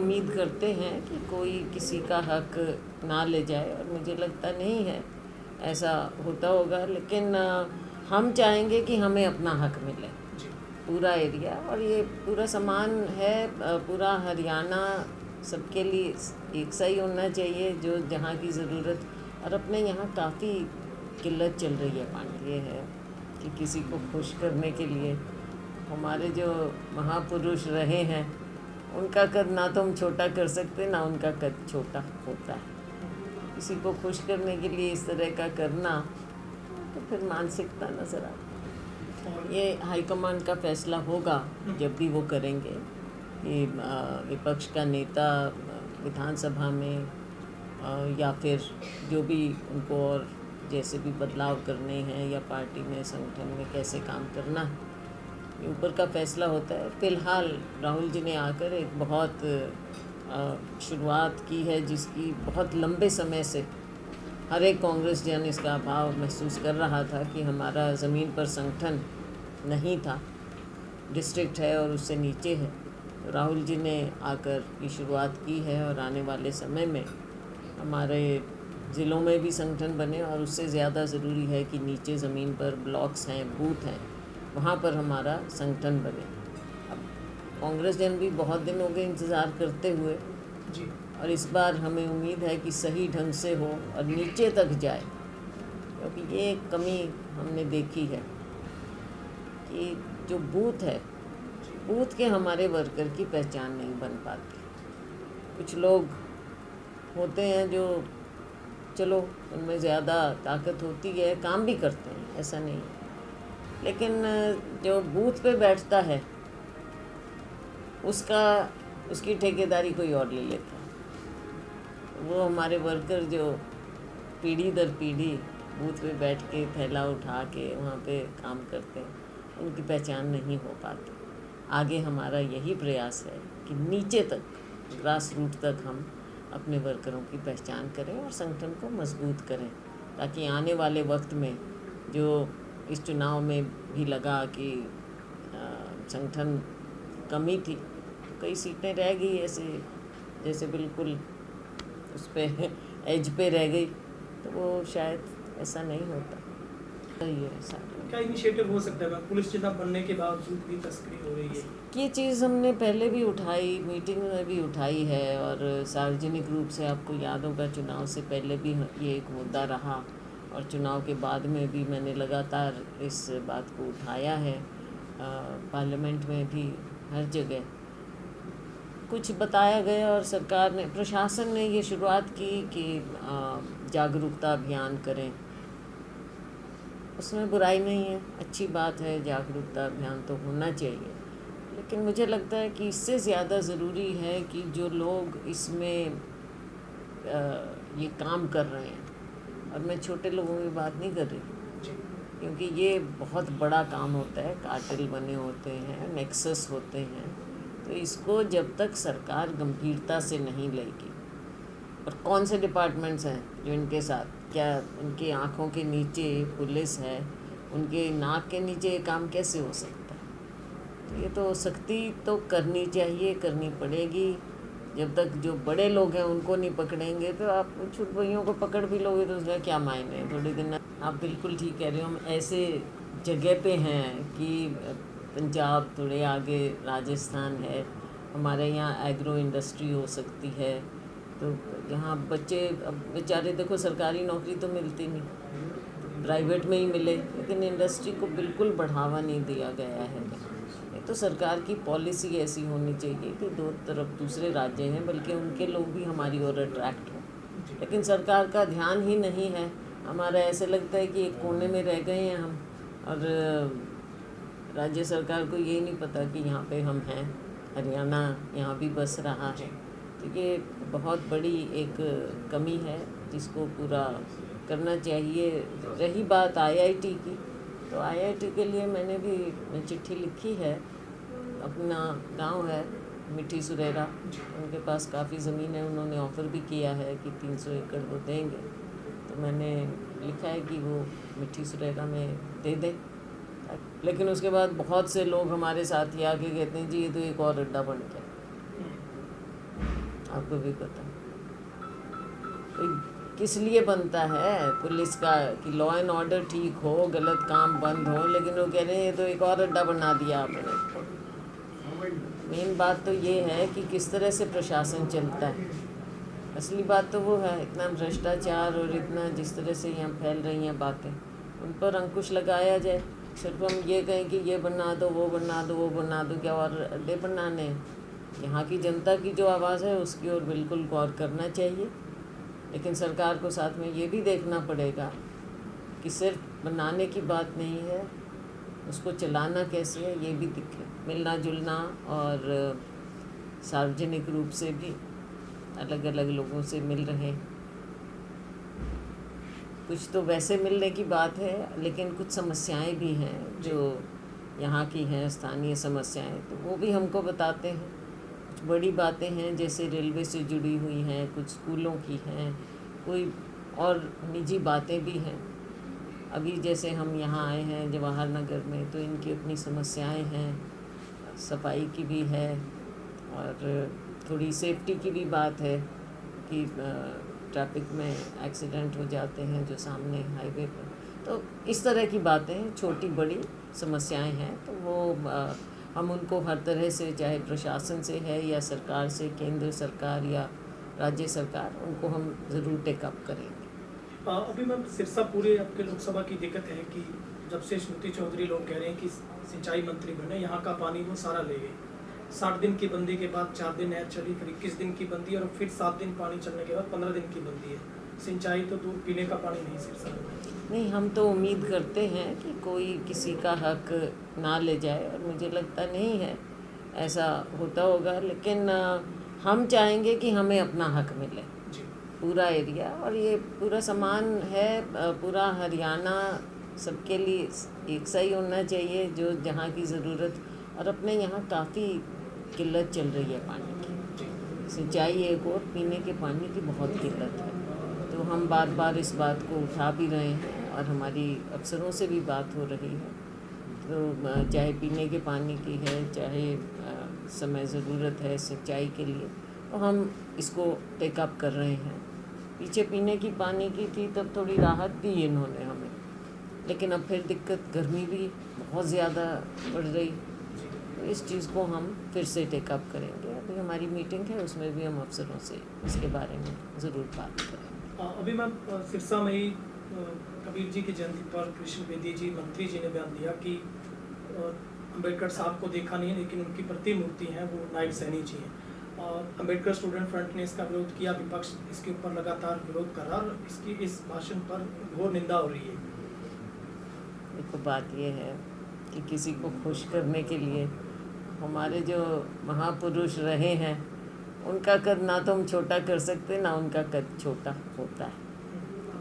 उम्मीद करते हैं कि कोई किसी का हक ना ले जाए, और मुझे लगता नहीं है ऐसा होता होगा। लेकिन हम चाहेंगे कि हमें अपना हक मिले, पूरा एरिया, और ये पूरा समान है। पूरा हरियाणा सबके लिए एक सा ही होना चाहिए, जो जहाँ की ज़रूरत। और अपने यहाँ काफ़ी किल्लत चल रही है पानी। ये है कि किसी को खुश करने के लिए हमारे जो महापुरुष रहे हैं, उनका कद ना तो हम छोटा कर सकते, ना उनका कद छोटा होता है। किसी को खुश करने के लिए इस तरह का करना, तो फिर मानसिकता नज़र आती। ये हाईकमान का फैसला होगा जब भी वो करेंगे कि विपक्ष का नेता विधानसभा में या फिर जो भी उनको और जैसे भी बदलाव करने हैं, या पार्टी में संगठन में कैसे काम करना है, ऊपर का फैसला होता है। फ़िलहाल राहुल जी ने आकर एक बहुत शुरुआत की है, जिसकी बहुत लंबे समय से हर एक कांग्रेस जन इसका अभाव महसूस कर रहा था कि हमारा ज़मीन पर संगठन नहीं था, डिस्ट्रिक्ट है और उससे नीचे है। तो राहुल जी ने आकर ये शुरुआत की है, और आने वाले समय में हमारे ज़िलों में भी संगठन बने, और उससे ज़्यादा ज़रूरी है कि नीचे ज़मीन पर ब्लॉक्स हैं, बूथ हैं, वहाँ पर हमारा संगठन बने। अब कांग्रेस जन भी बहुत दिन हो गए इंतज़ार करते हुए जी, और इस बार हमें उम्मीद है कि सही ढंग से हो और नीचे तक जाए, क्योंकि ये कमी हमने देखी है कि जो बूथ है, बूथ के हमारे वर्कर की पहचान नहीं बन पाती। कुछ लोग होते हैं जो चलो उनमें ज़्यादा ताकत होती है, काम भी करते हैं, ऐसा नहीं है, लेकिन जो बूथ पे बैठता है उसकी ठेकेदारी कोई और ले लेता है। वो हमारे वर्कर जो पीढ़ी दर पीढ़ी बूथ पे बैठ के थैला उठा के वहाँ पे काम करते हैं, उनकी पहचान नहीं हो पाती। आगे हमारा यही प्रयास है कि नीचे तक, ग्रास रूट तक हम अपने वर्करों की पहचान करें और संगठन को मजबूत करें, ताकि आने वाले वक्त में जो इस चुनाव में भी लगा कि संगठन कमी थी, कई सीटें रह गई ऐसे जैसे बिल्कुल उस पर एज पे रह गई, तो वो शायद ऐसा नहीं होता। ये ऐसा क्या इनिशिएटिव हो सकता है? पुलिस जिला बनने के बावजूद भी तस्करी हो रही है। ये चीज़ हमने पहले भी उठाई, मीटिंग में भी उठाई है, और सार्वजनिक रूप से आपको याद होगा चुनाव से पहले भी ये एक मुद्दा रहा, और चुनाव के बाद में भी मैंने लगातार इस बात को उठाया है। पार्लियामेंट में भी हर जगह कुछ बताया गया, और सरकार ने, प्रशासन ने ये शुरुआत की कि जागरूकता अभियान करें। उसमें बुराई नहीं है, अच्छी बात है, जागरूकता अभियान तो होना चाहिए, लेकिन मुझे लगता है कि इससे ज़्यादा ज़रूरी है कि जो लोग इसमें ये काम कर रहे हैं, और मैं छोटे लोगों की बात नहीं कर रही, क्योंकि ये बहुत बड़ा काम होता है, कार्टेल बने होते हैं, नेक्सस होते हैं, तो इसको जब तक सरकार गंभीरता से नहीं लेगी, और कौन से डिपार्टमेंट्स हैं जो इनके साथ, क्या उनकी आँखों के नीचे पुलिस है, उनके नाक के नीचे ये काम कैसे हो सकता है? तो ये तो सख्ती तो करनी चाहिए, करनी पड़ेगी। जब तक जो बड़े लोग हैं उनको नहीं पकड़ेंगे, तो आप छोटे भाइयों को पकड़ भी लोगे तो उसका क्या मायने है? थोड़ी दिन आप बिल्कुल ठीक कह रहे हो, हम ऐसे जगह पे हैं कि पंजाब थोड़े आगे, राजस्थान है, हमारे यहाँ एग्रो इंडस्ट्री हो सकती है, तो यहाँ बच्चे अब बेचारे, देखो सरकारी नौकरी तो मिलती नहीं, प्राइवेट में ही मिले, लेकिन इंडस्ट्री को बिल्कुल बढ़ावा नहीं दिया गया है। तो सरकार की पॉलिसी ऐसी होनी चाहिए कि दो तरफ दूसरे राज्य हैं, बल्कि उनके लोग भी हमारी ओर अट्रैक्ट हों, लेकिन सरकार का ध्यान ही नहीं है। हमारा ऐसे लगता है कि एक कोने में रह गए हैं हम, और राज्य सरकार को ये नहीं पता कि यहाँ पे हम हैं, हरियाणा यहाँ भी बस रहा है। तो ये बहुत बड़ी एक कमी है जिसको पूरा करना चाहिए। रही बात IIT की, तो IIT के लिए मैंने भी चिट्ठी लिखी है। अपना गांव है मिठी सुरेरा, उनके पास काफ़ी ज़मीन है, उन्होंने ऑफ़र भी किया है कि 300 एकड़ वो देंगे, तो मैंने लिखा है कि वो मिठी सुरेरा में दे दें। लेकिन उसके बाद बहुत से लोग हमारे साथ ही आके कहते हैं जी ये तो एक और अड्डा बन गया। आपको भी पता है। तो किस लिए बनता है पुलिस का कि लॉ एंड ऑर्डर ठीक हो, गलत काम बंद हो, लेकिन वो कह रहे हैं ये तो एक और अड्डा बना दिया आपने। मेन बात तो ये है कि किस तरह से प्रशासन चलता है। असली बात तो वो है, इतना भ्रष्टाचार और इतना जिस तरह से यहाँ फैल रही हैं बातें, उन पर अंकुश लगाया जाए। सिर्फ हम ये कहें कि ये बना दो, वो बना दो, वो बना दो, क्या और अड्डे बनाने हैं? यहाँ की जनता की जो आवाज़ है उसकी ओर बिल्कुल गौर करना चाहिए, लेकिन सरकार को साथ में ये भी देखना पड़ेगा कि सिर्फ बनाने की बात नहीं है, उसको चलाना कैसे है ये भी दिखे। मिलना जुलना और सार्वजनिक रूप से भी अलग अलग लोगों से मिल रहे, कुछ तो वैसे मिलने की बात है, लेकिन कुछ समस्याएं भी हैं जो यहाँ की हैं, स्थानीय समस्याएं, तो वो भी हमको बताते हैं। कुछ बड़ी बातें हैं जैसे रेलवे से जुड़ी हुई हैं, कुछ स्कूलों की हैं, कोई और निजी बातें भी हैं। अभी जैसे हम यहाँ आए हैं जवाहर नगर में, तो इनकी अपनी समस्याएं हैं, सफाई की भी है और थोड़ी सेफ्टी की भी बात है कि ट्रैफिक में एक्सीडेंट हो जाते हैं जो सामने हाईवे पर। तो इस तरह की बातें छोटी बड़ी समस्याएं हैं, तो वो हम उनको हर तरह से, चाहे प्रशासन से है या सरकार से, केंद्र सरकार या राज्य सरकार, उनको हम ज़रूर टेकअप करेंगे। अभी मैम सिरसा पूरे आपके लोकसभा की दिक्कत है कि जब से स्मृति चौधरी लोग कह रहे हैं कि सिंचाई मंत्री बने, यहाँ का पानी वो सारा ले गए। 60 दिन की बंदी के बाद 4 दिन नहर चली, फिर 21 दिन की बंदी और फिर 7 दिन पानी चलने के बाद 15 दिन की बंदी है। सिंचाई तो दूर, पीने का पानी नहीं सिरसा में। नहीं, हम तो उम्मीद करते हैं कि कोई किसी का हक ना ले जाए, और मुझे लगता नहीं है ऐसा होता होगा, लेकिन हम चाहेंगे कि हमें अपना हक मिले, पूरा एरिया, और ये पूरा समान है, पूरा हरियाणा सबके लिए एक सा ही होना चाहिए जो जहाँ की ज़रूरत। और अपने यहाँ काफ़ी किल्लत चल रही है पानी की, सिंचाई एक और पीने के पानी की बहुत किल्लत है। तो हम बार बार इस बात को उठा भी रहे हैं और हमारी अफसरों से भी बात हो रही है। तो चाहे पीने के पानी की है, चाहे समय ज़रूरत है सिंचाई के लिए, तो हम इसको टेकअप कर रहे हैं। पीछे पीने की पानी की थी तब थोड़ी राहत दी इन्होंने हमें, लेकिन अब फिर दिक्कत, गर्मी भी बहुत ज़्यादा बढ़ रही, तो इस चीज़ को हम फिर से टेकअप करेंगे। अभी हमारी मीटिंग है, उसमें भी हम अफसरों से इसके बारे में ज़रूर बात करेंगे। अभी मैम सिरसा में ही कबीर जी की जयंती पर कृष्ण बेदी जी मंत्री जी ने बयान दिया कि अम्बेडकर साहब को देखा नहीं, लेकिन उनकी प्रतिमूर्ति है वो नायब सैनी जी हैं। अम्बेडकर स्टूडेंट फ्रंट ने इसका विरोध किया, विपक्ष इसके ऊपर लगातार विरोध कर रहा और इसकी इस भाषण पर घोर निंदा हो रही है। देखो, बात ये है कि किसी को खुश करने के लिए हमारे जो महापुरुष रहे हैं उनका कद ना तो हम छोटा कर सकते, ना उनका कद छोटा होता है।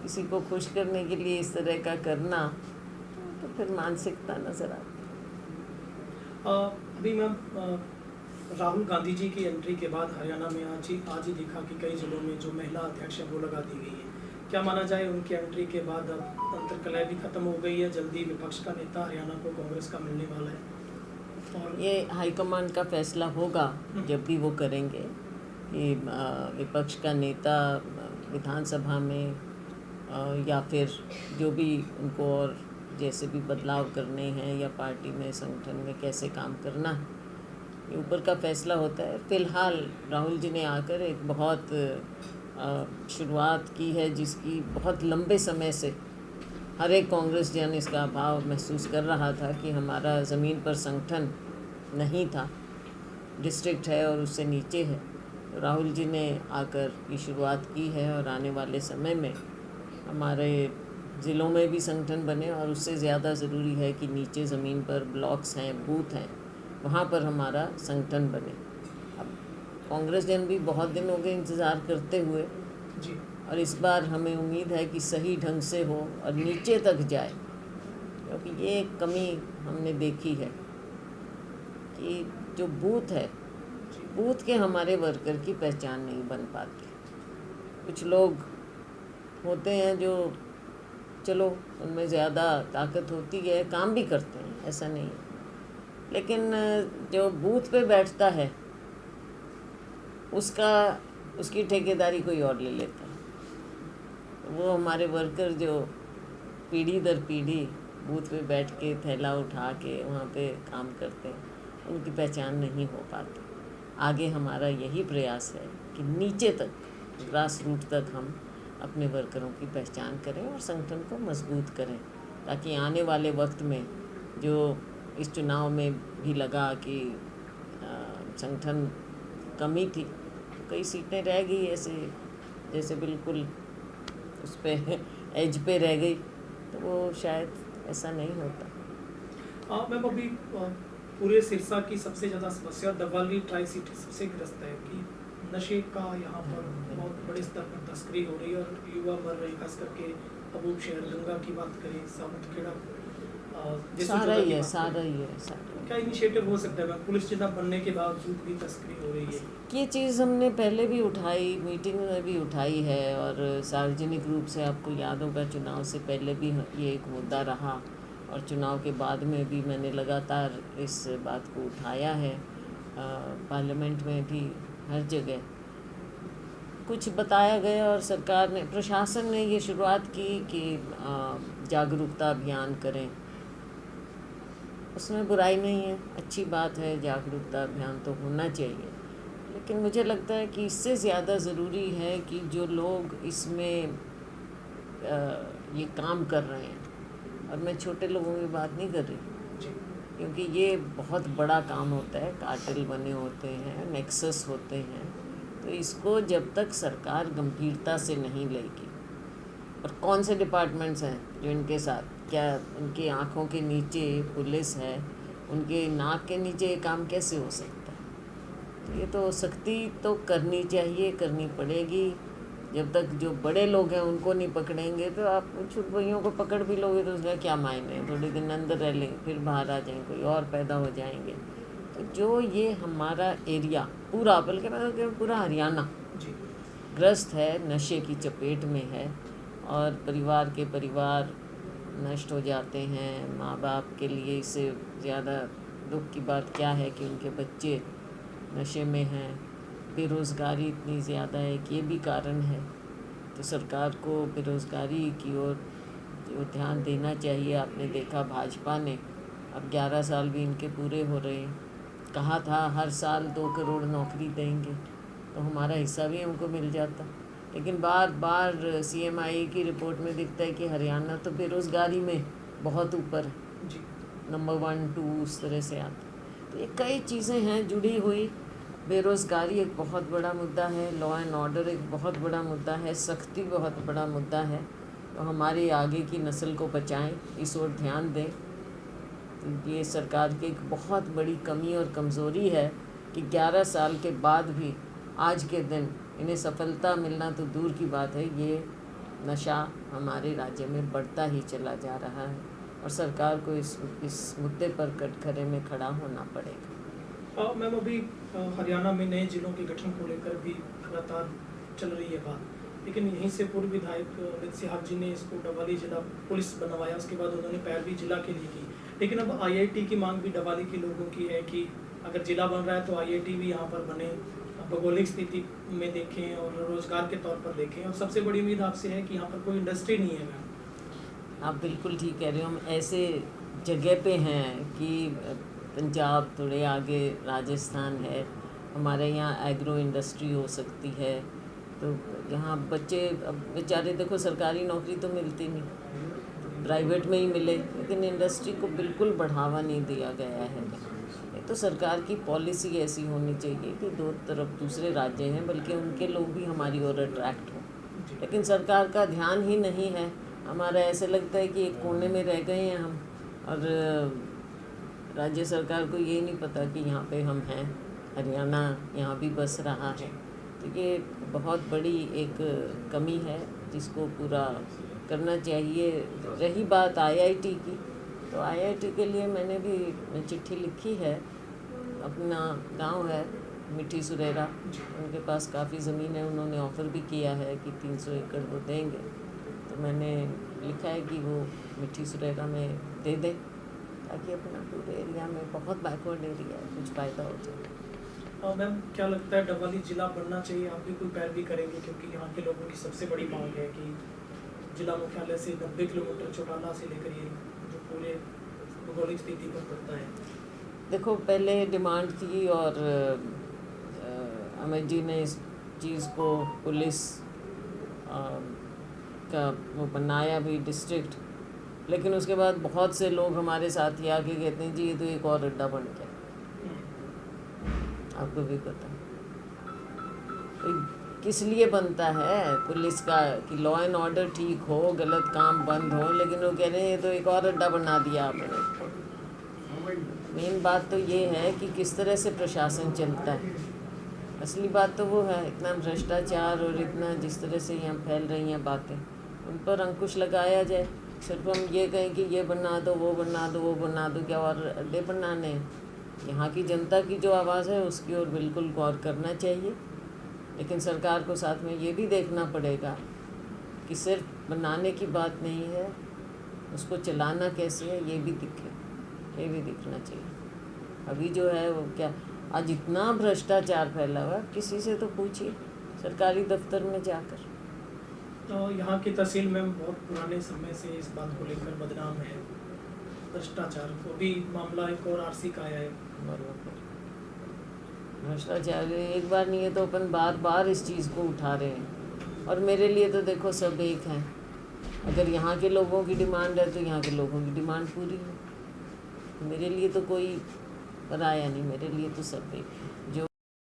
किसी को खुश करने के लिए इस तरह का करना तो फिर मानसिकता नजर आती है। अभी मैम राहुल गांधी जी की एंट्री के बाद हरियाणा में आज ही देखा कि कई जिलों में जो महिला अध्यक्ष है वो लगा दी गई है। क्या माना जाए उनकी एंट्री के बाद अब अंतर्कलह भी खत्म हो गई है, जल्दी विपक्ष का नेता हरियाणा को कांग्रेस का मिलने वाला है? और ये हाईकमान का फैसला होगा जब भी वो करेंगे कि विपक्ष का नेता विधानसभा में या फिर जो भी उनको और जैसे भी बदलाव करने हैं या पार्टी में, संगठन में कैसे काम करना है, ये ऊपर का फैसला होता है। फ़िलहाल राहुल जी ने आकर एक बहुत शुरुआत की है जिसकी बहुत लंबे समय से हर एक कांग्रेस जन इसका अभाव महसूस कर रहा था कि हमारा ज़मीन पर संगठन नहीं था, डिस्ट्रिक्ट है और उससे नीचे है। तो राहुल जी ने आकर ये शुरुआत की है और आने वाले समय में हमारे ज़िलों में भी संगठन बने, और उससे ज़्यादा ज़रूरी है कि नीचे ज़मीन पर ब्लॉक्स हैं, बूथ हैं, वहाँ पर हमारा संगठन बने। अब कांग्रेस जन भी बहुत दिन हो गए इंतज़ार करते हुए जी, और इस बार हमें उम्मीद है कि सही ढंग से हो और नीचे तक जाए, क्योंकि ये एक कमी हमने देखी है कि जो बूथ है, बूथ के हमारे वर्कर की पहचान नहीं बन पाती। कुछ लोग होते हैं जो चलो उनमें ज़्यादा ताकत होती है, काम भी करते हैं, ऐसा नहीं है, लेकिन जो बूथ पे बैठता है उसका उसकी ठेकेदारी कोई और ले लेता। वो हमारे वर्कर जो पीढ़ी दर पीढ़ी बूथ पे बैठ के थैला उठा के वहाँ पे काम करते हैं, उनकी पहचान नहीं हो पाती। आगे हमारा यही प्रयास है कि नीचे तक, ग्रास रूट तक हम अपने वर्करों की पहचान करें और संगठन को मजबूत करें, ताकि आने वाले वक्त में जो इस चुनाव में भी लगा कि संगठन कमी थी, कई सीटें रह गई ऐसे जैसे बिल्कुल उस पर एज पे रह गई, तो वो शायद ऐसा नहीं होता। मैम अभी पूरे सिरसा की सबसे ज़्यादा समस्या डबवाली ट्राई सिटी सबसे ग्रस्त है कि नशे का यहाँ पर बहुत बड़े स्तर पर तस्करी हो रही है और युवा मर रहे, खास करके अबूब शहर गंगा की बात करें, सामुदखेड़ा सारा ही है। क्या इनिशिएटिव हो सकता है मैम? पुलिस जिला बनने के बावजूद भी तस्करी हो रही है। ये चीज़ हमने पहले भी उठाई, मीटिंग में भी उठाई है, और सार्वजनिक रूप से आपको याद होगा चुनाव से पहले भी ये एक मुद्दा रहा, और चुनाव के बाद में भी मैंने लगातार इस बात को उठाया है। पार्लियामेंट में भी हर जगह कुछ बताया गया, और सरकार ने, प्रशासन ने ये शुरुआत की कि जागरूकता अभियान करें। उसमें बुराई नहीं है, अच्छी बात है, जागरूकता अभियान तो होना चाहिए, लेकिन मुझे लगता है कि इससे ज़्यादा ज़रूरी है कि जो लोग इसमें ये काम कर रहे हैं, और मैं छोटे लोगों की बात नहीं कर रही, क्योंकि ये बहुत बड़ा काम होता है, कार्टेल बने होते हैं, नेक्सस होते हैं, तो इसको जब तक सरकार गंभीरता से नहीं लेगी, और कौन से डिपार्टमेंट्स हैं जो इनके साथ, क्या उनकी आँखों के नीचे पुलिस है, उनके नाक के नीचे ये काम कैसे हो सकता है? तो ये तो सख्ती तो करनी चाहिए, करनी पड़ेगी। जब तक जो बड़े लोग हैं उनको नहीं पकड़ेंगे, तो आप छोटे भाइयों को पकड़ भी लोगे तो उसका क्या मायने है? थोड़े दिन अंदर रह लेंगे, फिर बाहर आ जाएंगे, कोई और पैदा हो जाएंगे। तो जो ये हमारा एरिया पूरा, बल्कि मैं तो कहूँ पूरा हरियाणा ग्रस्त है, नशे की चपेट में है, और परिवार के परिवार नष्ट हो जाते हैं। माँ बाप के लिए इससे ज़्यादा दुख की बात क्या है कि उनके बच्चे नशे में हैं। बेरोज़गारी इतनी ज़्यादा है कि ये भी कारण है। तो सरकार को बेरोज़गारी की ओर जो ध्यान देना चाहिए। आपने देखा भाजपा ने अब 11 साल भी इनके पूरे हो रहे हैं, कहा था हर साल 2 करोड़ नौकरी देंगे, तो हमारा हिस्सा भी हमको मिल जाता। लेकिन बार बार CMI की रिपोर्ट में दिखता है कि हरियाणा तो बेरोज़गारी में बहुत ऊपर है, नंबर 1, 2 उस तरह से आता। तो ये कई चीज़ें हैं जुड़ी हुई। बेरोज़गारी एक बहुत बड़ा मुद्दा है, लॉ एंड ऑर्डर एक बहुत बड़ा मुद्दा है, सख्ती बहुत बड़ा मुद्दा है। तो हमारी आगे की नस्ल को बचाएं, इस ओर ध्यान दें। तो ये सरकार की एक बहुत बड़ी कमी और कमज़ोरी है कि 11 साल के बाद भी आज के दिन इन्हें सफलता मिलना तो दूर की बात है, ये नशा हमारे राज्य में बढ़ता ही चला जा रहा है, और सरकार को इस मुद्दे पर कटघरे में खड़ा होना पड़ेगा। मैम अभी हरियाणा में नए जिलों के गठन को लेकर भी लगातार चल रही है बात, लेकिन यहीं से पूर्व विधायक अमित सिहाग जी ने इसको डबवाली जिला पुलिस बनवाया, उसके बाद उन्होंने पैरवी जिला के लिए की। लेकिन अब IIT की मांग भी डबवाली के लोगों की है कि अगर जिला बन रहा है तो IIT भी यहाँ पर बने, भौगोलिक स्थिति में देखें और रोजगार के तौर पर देखें। और सबसे बड़ी उम्मीद आपसे है कि यहाँ पर कोई इंडस्ट्री नहीं है मैम। आप बिल्कुल ठीक कह रहे हो। हम ऐसे जगह पे हैं कि पंजाब थोड़े आगे, राजस्थान है, हमारे यहाँ एग्रो इंडस्ट्री हो सकती है। तो यहाँ बच्चे, अब बेचारे देखो सरकारी नौकरी तो मिलती नहीं, प्राइवेट में ही मिले, लेकिन इंडस्ट्री को बिल्कुल बढ़ावा नहीं दिया गया है। तो सरकार की पॉलिसी ऐसी होनी चाहिए कि दो तरफ दूसरे राज्य हैं, बल्कि उनके लोग भी हमारी ओर अट्रैक्ट हों, लेकिन सरकार का ध्यान ही नहीं है। हमारा ऐसे लगता है कि एक कोने में रह गए हैं हम, और राज्य सरकार को ये नहीं पता कि यहाँ पे हम हैं, हरियाणा यहाँ भी बस रहा है। तो ये बहुत बड़ी एक कमी है जिसको पूरा करना चाहिए। रही बात IIT की, तो IIT के लिए मैंने भी चिट्ठी लिखी है। अपना गांव है मिठी सुरेरा, उनके पास काफ़ी ज़मीन है, उन्होंने ऑफ़र भी किया है कि 300 एकड़ वो देंगे। तो मैंने लिखा है कि वो मिठी सुरेरा में दे दें, ताकि अपना पूरे एरिया में, बहुत बैकवर्ड एरिया है, कुछ फ़ायदा हो जाए। मैम क्या लगता है डबवाली जिला बनना चाहिए, आप भी कोई पैरवी करेंगे? क्योंकि यहाँ के लोगों की सबसे बड़ी मांग है कि जिला मुख्यालय से 90 किलोमीटर चौटाला से लेकर ये जो पूरे भौगोलिक स्थिति पर पड़ता है। देखो, पहले डिमांड थी और अमित जी ने इस चीज़ को पुलिस का वो बनाया भी डिस्ट्रिक्ट, लेकिन उसके बाद बहुत से लोग हमारे साथ ही आके कहते हैं जी ये तो एक और अड्डा बन गया। आपको भी पता तो किस लिए बनता है पुलिस का कि लॉ एंड ऑर्डर ठीक हो, गलत काम बंद हो, लेकिन वो कह रहे हैं ये तो एक और अड्डा बना दिया आपने। मेन बात तो ये है कि किस तरह से प्रशासन चलता है। असली बात तो वो है, इतना भ्रष्टाचार और इतना जिस तरह से यहाँ फैल रही हैं बातें, उन पर अंकुश लगाया जाए। सिर्फ हम ये कहें कि ये बना दो, वो बना दो, वो बना दो, क्या और अड्डे बनाने हैं? यहाँ की जनता की जो आवाज़ है उसकी ओर बिल्कुल गौर करना चाहिए, लेकिन सरकार को साथ में ये भी देखना पड़ेगा कि सिर्फ बनाने की बात नहीं है, उसको चलाना कैसे है ये भी दिखे, ये भी दिखना चाहिए। अभी जो है वो क्या, आज इतना भ्रष्टाचार फैला हुआ, किसी से तो पूछिए सरकारी दफ्तर में जाकर। तो यहाँ की तहसील में बहुत पुराने समय से इस बात को लेकर बदनाम है, भ्रष्टाचार को भी मामला एक और आरसी का आया है। बराबर भ्रष्टाचार एक बार नहीं है तो अपन बार बार इस चीज़ को उठा रहे हैं। और मेरे लिए तो देखो सब एक हैं, अगर यहाँ के लोगों की डिमांड है तो यहाँ के लोगों की डिमांड पूरी है। मेरे लिए तो कोई पराया नहीं, मेरे लिए तो सब एक है।